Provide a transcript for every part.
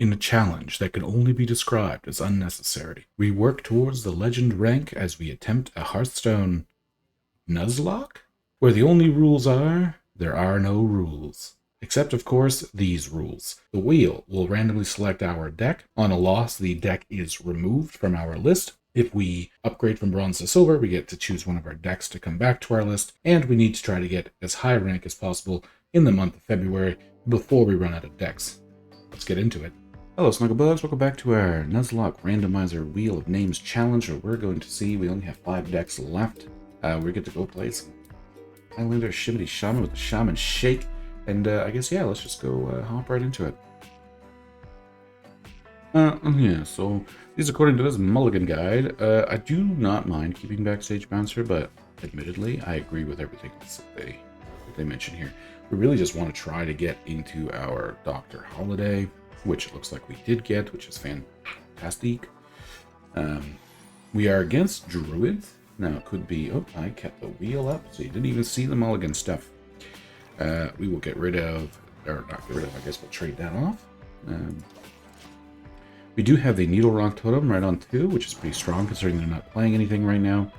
In a challenge that can only be described as unnecessary, we work towards the legend rank as we attempt a Hearthstone Nuzlocke, where the only rules are, there are no rules. Except, of course, these rules. The wheel will randomly select our deck. On a loss, the deck is removed from our list. If we upgrade from bronze to silver, we get to choose one of our decks to come back to our list, and we need to try to get as high rank as possible in the month of February before we run out of decks. Let's get into it. Hello Snugglebugs, welcome back to our Nuzlocke Randomizer Wheel of Names Challenge, where we're going to see we only have 5 decks left. We get to go play some Highlander Shaman with the Shaman Shake, and I guess, yeah, let's just go hop right into it. Yeah, so these according to this Mulligan guide. I do not mind keeping Backstage Bouncer, but admittedly, I agree with everything that they mention here. We really just want to try to get into our Dr. Holiday, which it looks like we did get, which is fantastic. We are against Druid. Now, it could be... Oh, I kept the wheel up, so you didn't even see the Mulligan stuff. We will get rid of... Or not get rid of, I guess we'll trade that off. We do have the Needle Rock Totem right on 2, which is pretty strong considering they're not playing anything right now.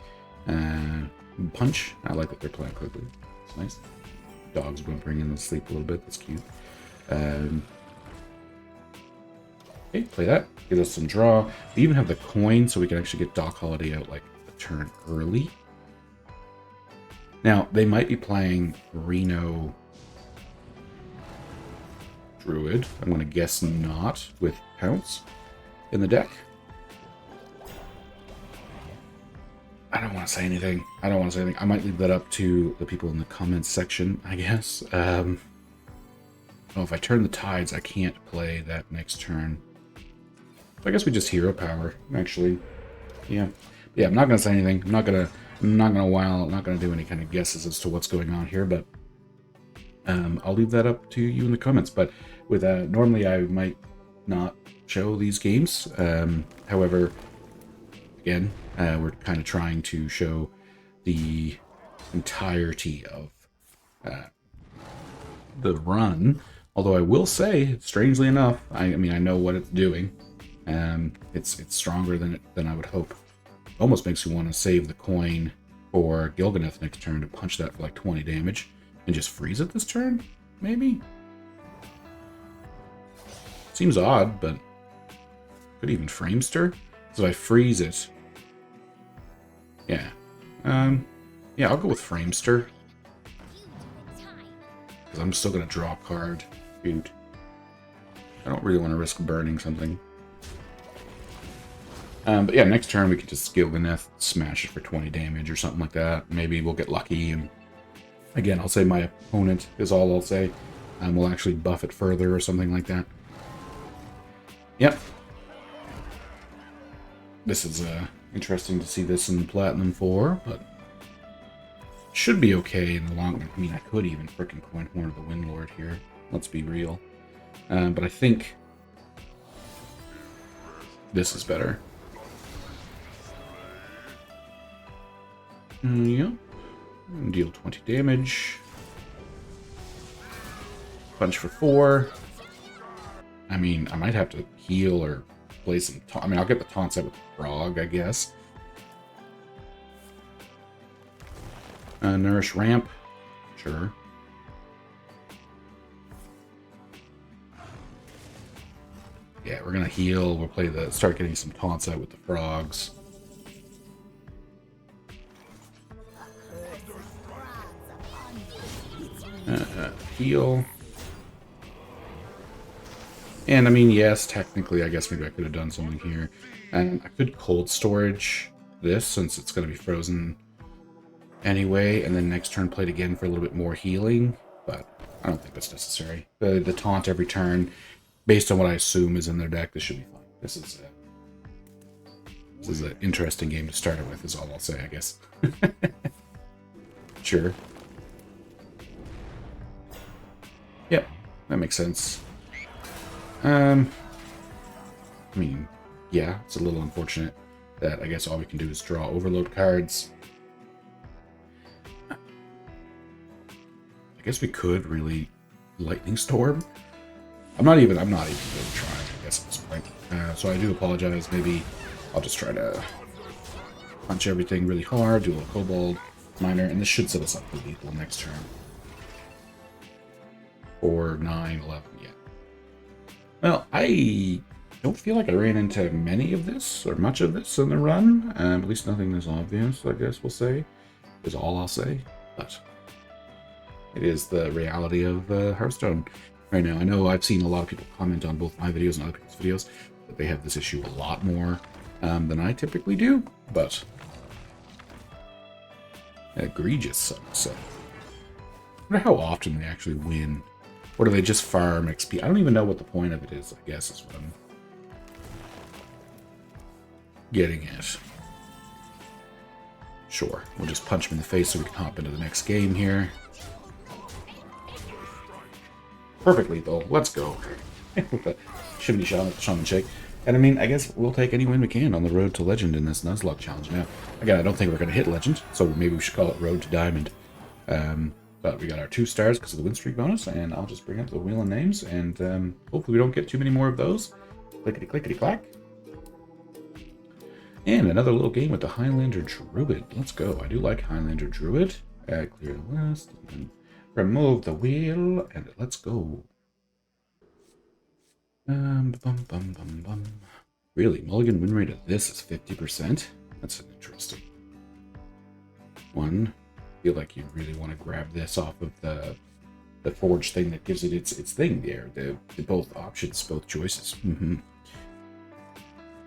Punch. I like that they're playing quickly. It's nice. Dog's whimpering in the sleep a little bit. That's cute. Okay, play that. Gives us some draw. We even have the coin, so we can actually get Doc Holiday out like a turn early. Now, they might be playing Reno Druid. I'm going to guess not, with Pounce in the deck. I don't want to say anything. I might leave that up to the people in the comments section, I guess. Oh, if I turn the tides, I can't play that next turn. I guess we just hero power, actually. Yeah, I'm not gonna say anything. I'm not gonna do any kind of guesses as to what's going on here, but I'll leave that up to you in the comments. But with normally I might not show these games. However, again, we're kind of trying to show the entirety of the run. Although I will say, strangely enough, I mean I know what it's doing. It's stronger than I would hope. Almost makes me want to save the coin for Gilganeth next turn to punch that for like 20 damage and just freeze it this turn, maybe? Seems odd, but could even Framester. So I freeze it. Yeah. Yeah, I'll go with Framester. Because I'm still going to draw a card. Shoot. I don't really want to risk burning something. But yeah, next turn we could just Gilganeth, smash it for 20 damage or something like that. Maybe we'll get lucky, and again, I'll say my opponent is all I'll say. We'll actually buff it further or something like that. Yep. This is interesting to see this in Platinum 4, but should be okay in the long run. I mean, I could even frickin' coin Horn of the Windlord here. Let's be real. But I think this is better. Yeah. Deal 20 damage. Punch for 4. I mean, I might have to heal or play some... I mean, I'll get the taunts out with the frog, I guess. Nourish Ramp. Sure. Yeah, we're gonna heal. We'll play start getting some taunts out with the frogs. Heal. And I mean, yes, technically, I guess maybe I could have done something here. And I could cold storage this since it's going to be frozen anyway, and then next turn play it again for a little bit more healing, but I don't think that's necessary. The taunt every turn, based on what I assume is in their deck, this should be fine. This is an interesting game to start it with, is all I'll say, I guess. Sure. Yep, that makes sense. I mean, yeah, it's a little unfortunate that I guess all we can do is draw overload cards. I guess we could really Lightning Storm. I'm not even going to try, I guess, at this point. So I do apologize. Maybe I'll just try to punch everything really hard, do a Kobold Miner, and this should set us up for lethal next turn. 4, 9, 11, yeah. Well, I don't feel like I ran into many of this, or much of this in the run. At least nothing that's obvious, I guess we'll say, is all I'll say. But it is the reality of Hearthstone right now. I know I've seen a lot of people comment on both my videos and other people's videos that they have this issue a lot more than I typically do, but egregious, some say. I wonder how often they actually win. Or do they just farm XP? I don't even know what the point of it is, I guess, is what I'm getting at. Sure, we'll just punch him in the face so we can hop into the next game here. Perfect lethal. Let's go. Shimmy Shaman shake. And I mean, I guess we'll take any win we can on the road to Legend in this Nuzlocke challenge. Now, again, I don't think we're going to hit Legend, so maybe we should call it Road to Diamond. But we got our 2 stars because of the win streak bonus, and I'll just bring up the wheel of names, and hopefully we don't get too many more of those. Clickety-clickety-clack. And another little game with the Highlander Druid. Let's go. I do like Highlander Druid. Clear the list. Remove the wheel, and let's go. Really, mulligan win rate of this is 50%? That's interesting. One. Feel like you really want to grab this off of the forge thing that gives it its thing there. The both options, both choices.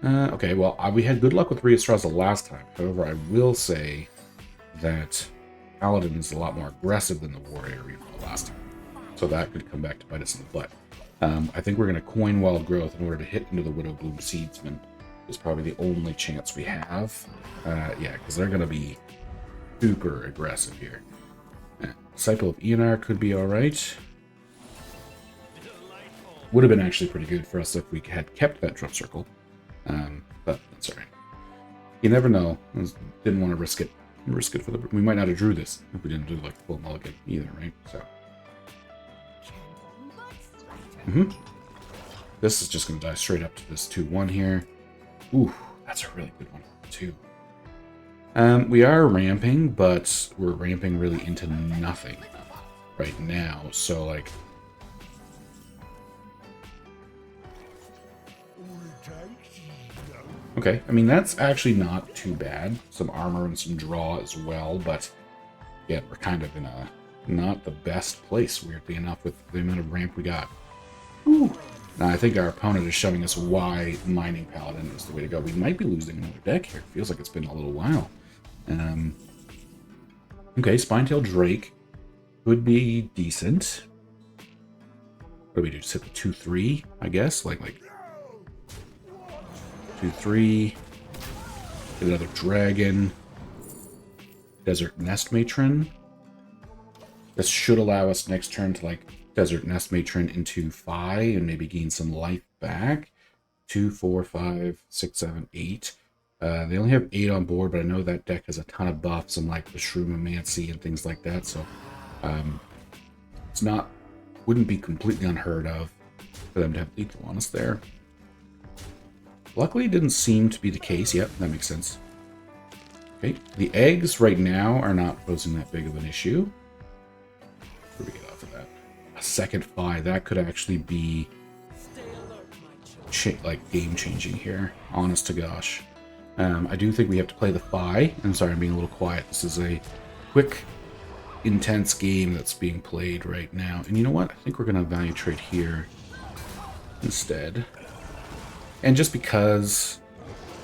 Okay, well, we had good luck with Rhea Straza last time. However, I will say that Paladin is a lot more aggressive than the Warrior Revo last time. So that could come back to bite us in the butt. I think we're going to coin Wild Growth in order to hit into the Widowbloom Seedsman. Is probably the only chance we have. Yeah, because they're going to be super aggressive here. Disciple of Eonar could be alright. Would have been actually pretty good for us if we had kept that Drum Circle. But that's alright. You never know. Didn't want to risk it. For the... We might not have drew this if we didn't do like full mulligan either, right? So. This is just going to die straight up to this 2-1 here. Ooh, that's a really good one, too. We are ramping, but we're ramping really into nothing right now. So, like... Okay, I mean, that's actually not too bad. Some armor and some draw as well, but... Yeah, we're kind of in a... not the best place, weirdly enough, with the amount of ramp we got. Ooh. Now, I think our opponent is showing us why Mining Paladin is the way to go. We might be losing another deck here. Feels like it's been a little while. Okay, Spinetail Drake could be decent. What do we do? Just hit the 2-3, I guess? Like 2-3. Get another Dragon. Desert Nest Matron. This should allow us next turn to, like, Desert Nest Matron into 5 and maybe gain some life back. 2, 4, 5, 6, 7, 8. They only have 8 on board, but I know that deck has a ton of buffs and like the Shroomomancy and things like that, so it's not, wouldn't be completely unheard of for them to have lethal on us there. Luckily, it didn't seem to be the case. Yep, that makes sense. Okay, the eggs right now are not posing that big of an issue. Where do we get off of that? A second 5, that could actually be like game-changing here, honest to gosh. I do think we have to play the Fi. I'm sorry, I'm being a little quiet. This is a quick, intense game that's being played right now. And you know what? I think we're going to value trade here instead. And just because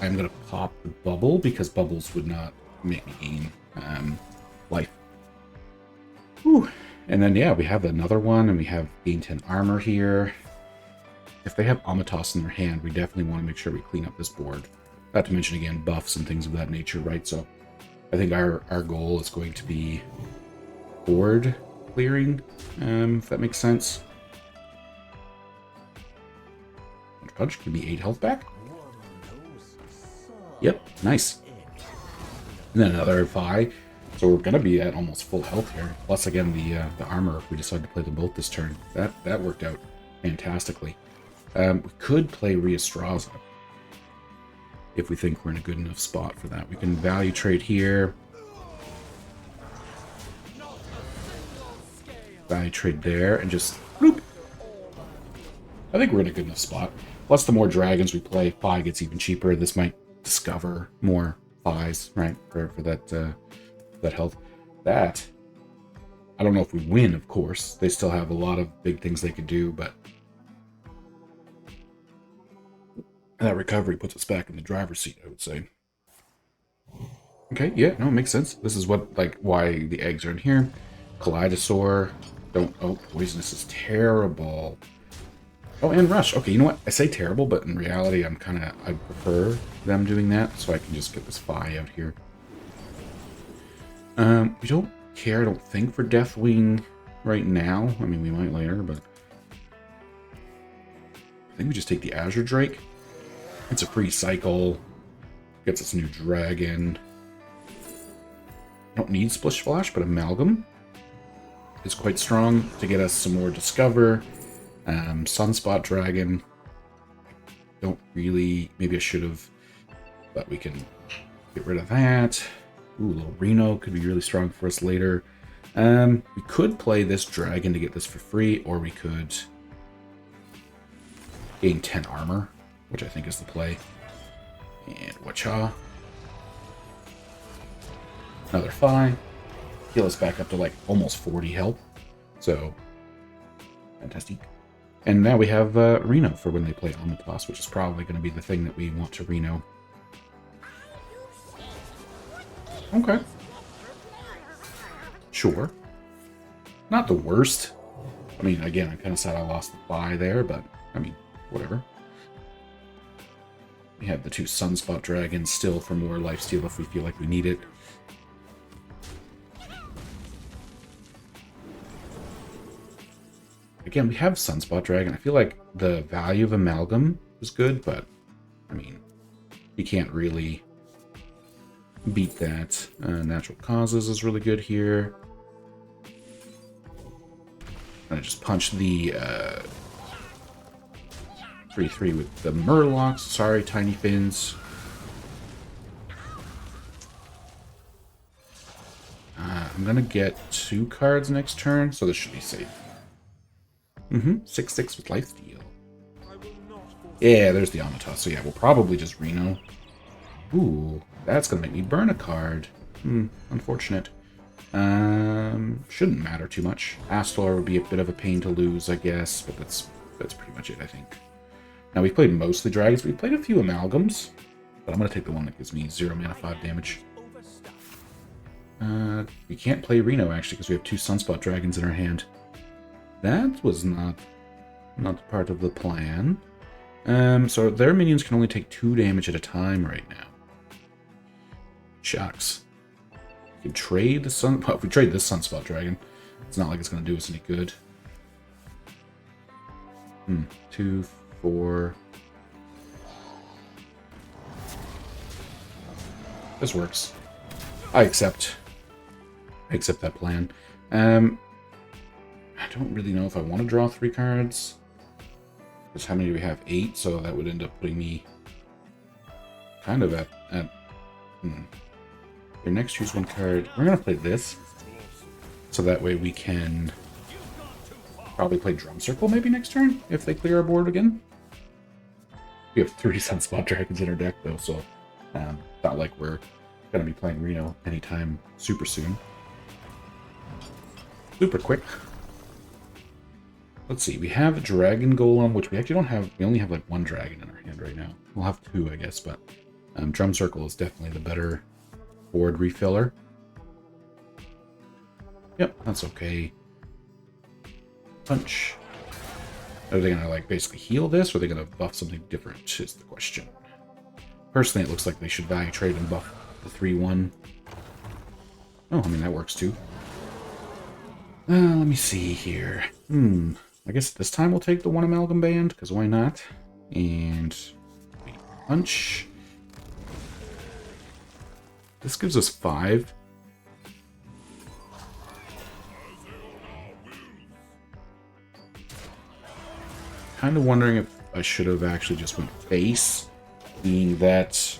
I'm going to pop the bubble, because bubbles would not make me gain life. Whew. And then, yeah, we have another one, and we have gain 10 armor here. If they have Amatos in their hand, we definitely want to make sure we clean up this board. Not to mention, again, buffs and things of that nature, right? So I think our goal is going to be board clearing, if that makes sense. Punch give me 8 health back. Yep, nice. And then another 5. So we're going to be at almost full health here. Plus, again, the armor, if we decide to play them both this turn. That worked out fantastically. We could play Rheastraza if we think we're in a good enough spot for that. We can value trade here. Value trade there and just bloop. I think we're in a good enough spot. Plus, the more dragons we play, Phi gets even cheaper. This might discover more Phis, right? For that health. That, I don't know if we win, of course. They still have a lot of big things they could do, but that recovery puts us back in the driver's seat, I would say. Okay, yeah, no, it makes sense. This is what, like, why the eggs are in here. Kaleidosaur. Don't, oh, poisonous is terrible. Oh, and rush. Okay, you know what? I say terrible, but in reality, I prefer them doing that, so I can just get this Phi out here. We don't care, I don't think, for Deathwing right now. I mean, we might later, but I think we just take the Azure Drake. It's a free cycle. Gets us a new dragon. Don't need Splish Splash, but Amalgam is quite strong to get us some more Discover. Sunspot Dragon. Don't really... Maybe I should have, but we can get rid of that. Ooh, a little Reno could be really strong for us later. We could play this dragon to get this for free, or we could gain 10 armor, which I think is the play. And Wacha. Another Phi. Heal us back up to like almost 40 health. So, fantastic. And now we have Reno for when they play Amitos, which is probably going to be the thing that we want to Reno. Okay. Sure. Not the worst. I mean, again, I kind of said I lost the Phi there, but, I mean, whatever. We have the two Sunspot Dragons still for more lifesteal if we feel like we need it. Again, we have Sunspot Dragon. I feel like the value of Amalgam is good, but, I mean, you can't really beat that. Natural Causes is really good here. I just punch the 3/3 with the Murlocs. Sorry, Tiny Fins. I'm gonna get 2 cards next turn, so this should be safe. 6/6 with lifesteal. Yeah, there's the Amitos. So yeah, we'll probably just Reno. Ooh, that's gonna make me burn a card. Unfortunate. Shouldn't matter too much. Astor would be a bit of a pain to lose, I guess, but that's pretty much it, I think. Now, we've played mostly dragons. We've played a few amalgams, but I'm going to take the one that gives me 0 mana 5 damage. We can't play Reno, actually, because we have 2 Sunspot Dragons in our hand. That was not part of the plan. So their minions can only take 2 damage at a time right now. Shucks. We can trade the well, if we trade this Sunspot Dragon, it's not like it's going to do us any good. 2, 4. This works. I accept that plan. I don't really know if I want to draw 3 cards. Because how many do we have? 8, so that would end up putting me kind of at Your next choose 1 card. We're gonna play this, so that way we can probably play Drum Circle maybe next turn if they clear our board again. We have 3 Sunspot Dragons in our deck though, so not like we're gonna be playing Reno anytime super soon. Super quick. Let's see, we have a Dragon Golem, which we actually don't have. We only have like 1 dragon in our hand right now. We'll have 2, I guess, but Drum Circle is definitely the better board refiller. Yep, that's okay. Punch. Are they gonna like basically heal this, or are they gonna buff something different is the question. Personally, it looks like they should value trade and buff the 3/1. Oh, I mean, that works too. Let me see here. I guess this time we'll take the 1 Amalgam Band, because why not? And punch. This gives us 5. Kind of wondering if I should have actually just went base, being that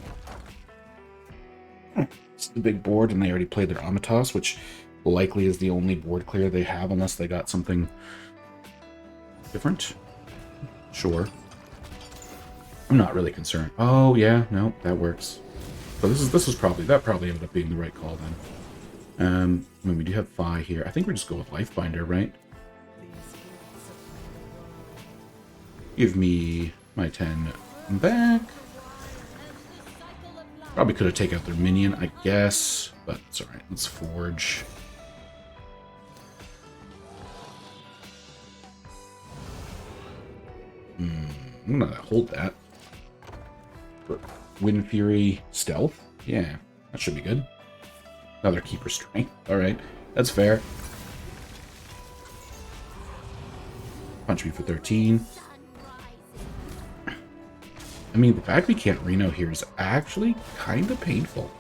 it's the big board and they already played their Amatos, which likely is the only board clear they have unless they got something different. Sure. I'm not really concerned. Oh yeah, no, that works. So this is probably, that probably ended up being the right call then. I mean, we do have Phi here. I think we just go with Lifebinder, right? Give me my 10 back. Probably could have taken out their minion, I guess, but it's alright. Let's forge. I'm gonna hold that. Wind Fury Stealth? Yeah, that should be good. Another Keeper Strength. Alright, that's fair. Punch me for 13. I mean, the fact we can't Reno here is actually kind of painful.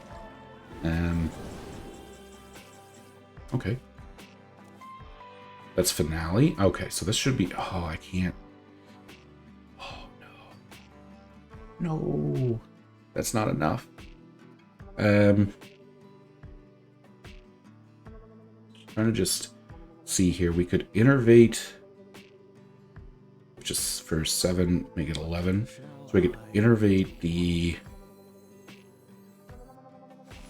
Okay. That's Finale. Okay, so this should be... Oh, I can't... Oh, no. No. That's not enough. Trying to just see here. We could Innervate, which is for 7, make it 11. So we could Innervate the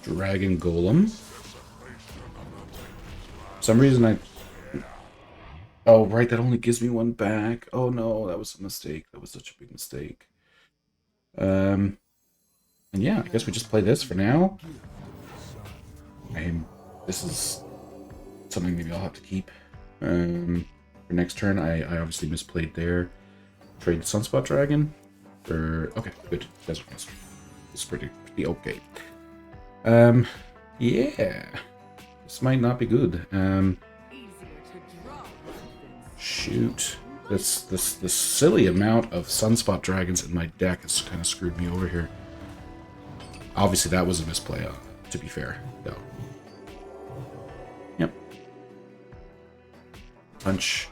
Dragon Golem. For some reason I... Oh, right, that only gives me 1 back. Oh no, that was a mistake. That was such a big mistake. And yeah, I guess we just play this for now. This is something maybe I'll have to keep. For next turn, I obviously misplayed there. Trade Sunspot Dragon. Okay, good. Desert Mist. It's pretty okay. Yeah. This might not be good. Shoot. This silly amount of Sunspot Dragons in my deck has kind of screwed me over here. Obviously, that was a misplay, to be fair, though. Yep. Punch.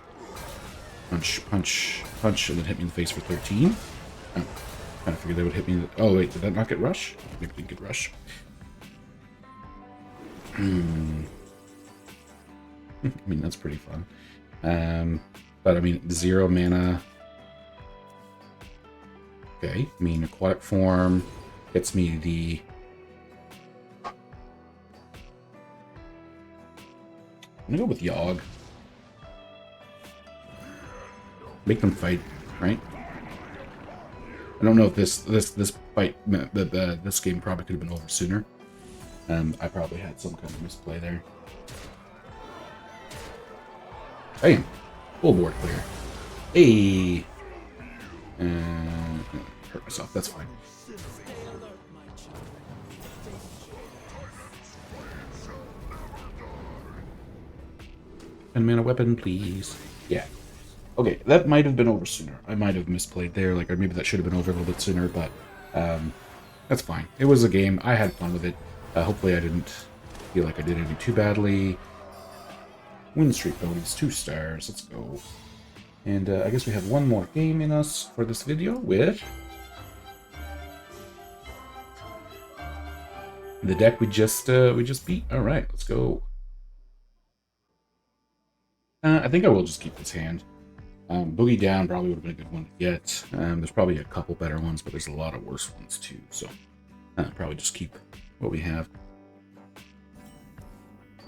Punch, punch, punch, and then hit me in the face for 13. Oh, kind of figured they would hit me. Oh, wait, did that not get rush? Maybe we didn't get rush. I mean, that's pretty fun. But I mean, 0 mana. Okay, I mean, Aquatic Form gets me the... I'm gonna go with Yogg. Make them fight, right? I don't know if this fight, this game probably could have been over sooner. I probably had some kind of misplay there. Bam! Full board clear. Hey! Hurt myself, that's fine. 10 mana weapon, please. Yeah. Okay, that might have been over sooner. I might have misplayed there, like, or maybe that should have been over a little bit sooner, but that's fine. It was a game. I had fun with it. Hopefully I didn't feel like I did anything too badly. Win streak bonus, 2 stars. Let's go. And I guess we have one more game in us for this video with the deck we just beat. All right, let's go. I think I will just keep this hand. Boogie Down probably would have been a good one to get. There's probably a couple better ones, but there's a lot of worse ones too. So probably just keep what we have.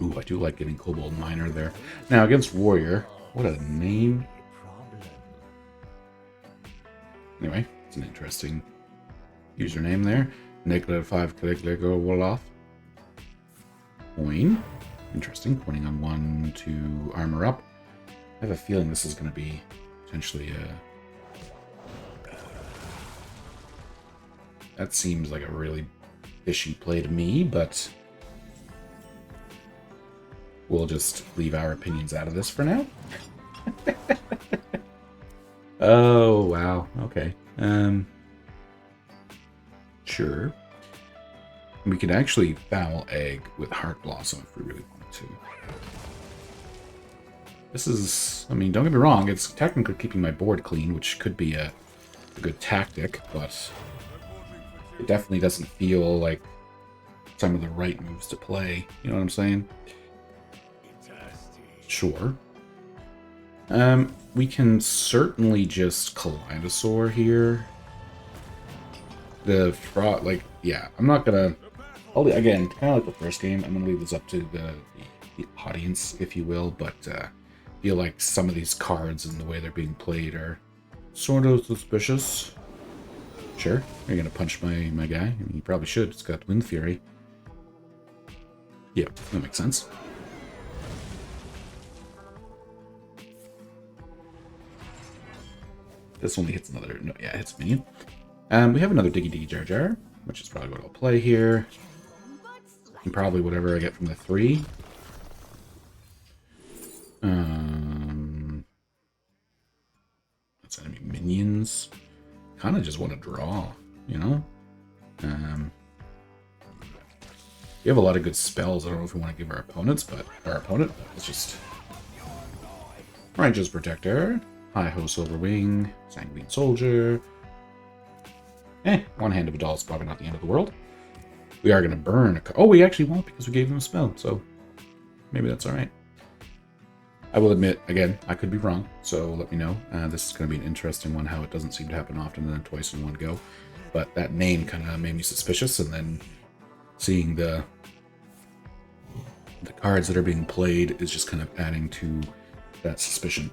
Ooh, I do like getting Kobold Miner there. Now against Warrior, what a name. Anyway, it's an interesting username there. -5 Caligula Wolof. Coin. Interesting. Pointing on 1 to armor up. I have a feeling this is going to be potentially that seems like a really fishy play to me, but we'll just leave our opinions out of this for now. Oh, wow. Okay. Sure. We could actually foul Egg with Heart Blossom if we really wanted to. This is, I mean, don't get me wrong, it's technically keeping my board clean, which could be a a good tactic, but it definitely doesn't feel like some of the right moves to play. You know what I'm saying? Sure. We can certainly just Kaleidosaur here. The fraud, like, yeah, I'm not gonna... Again, kind of like the first game, I'm gonna leave this up to the audience, if you will, but I feel like some of these cards and the way they're being played are sort of suspicious. Sure, you're gonna punch my guy. I mean, you probably should. It's got Wind Fury. Yep, that makes sense. This only hits another... No, yeah, it hits a minion. We have another Diggy Diggy Jar Jar, which is probably what I'll play here. And probably whatever I get from the 3. That's enemy minions. Kind of just want to draw, you know? We have a lot of good spells. I don't know if we want to give our opponents, but let's just... Ranger's Protector, Hi-Ho Silverwing, Sanguine Soldier. One-Handed Vidal is probably not the end of the world. We are going to burn a... Oh, we actually won't because we gave them a spell, so maybe that's alright. I will admit, again, I could be wrong, so let me know. This is going to be an interesting one, how it doesn't seem to happen often and then twice in one go. But that name kind of made me suspicious, and then seeing the cards that are being played is just kind of adding to that suspicion.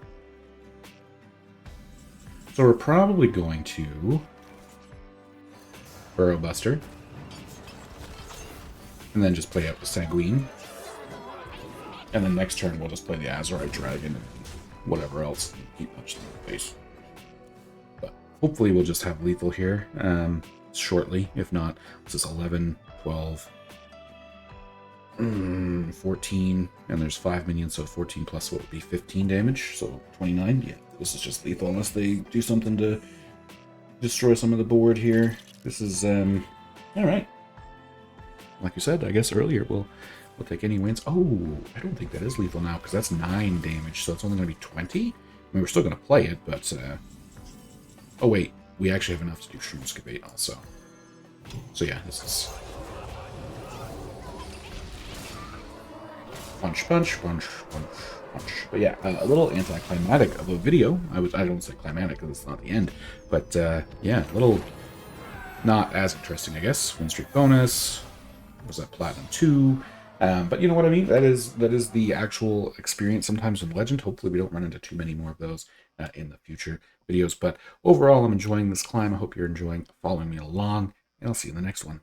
So we're probably going to Burrow Buster, and then just play out the Sanguine. And then next turn we'll just play the Azurite Dragon and whatever else and keep punching in the face. But hopefully we'll just have lethal here shortly. If not, this is 11, 12, 14, and there's 5 minions, so 14 plus what would be 15 damage, so 29. Yeah, this is just lethal unless they do something to destroy some of the board here. This is alright. Like you said, I guess earlier, we'll take any wins. Oh, I don't think that is lethal now, because that's 9 damage, so it's only going to be 20? I mean, we're still going to play it, but... Oh, wait. We actually have enough to do Shroomskip also. So yeah, this is... Punch, punch, punch, punch, punch. But yeah, a little anticlimactic of a video. I don't say climatic because it's not the end. But yeah, a little not as interesting, I guess. Win streak bonus. Was that Platinum 2? But you know what I mean? That is the actual experience sometimes with Legend. Hopefully we don't run into too many more of those in the future videos. But overall, I'm enjoying this climb. I hope you're enjoying following me along. And I'll see you in the next one.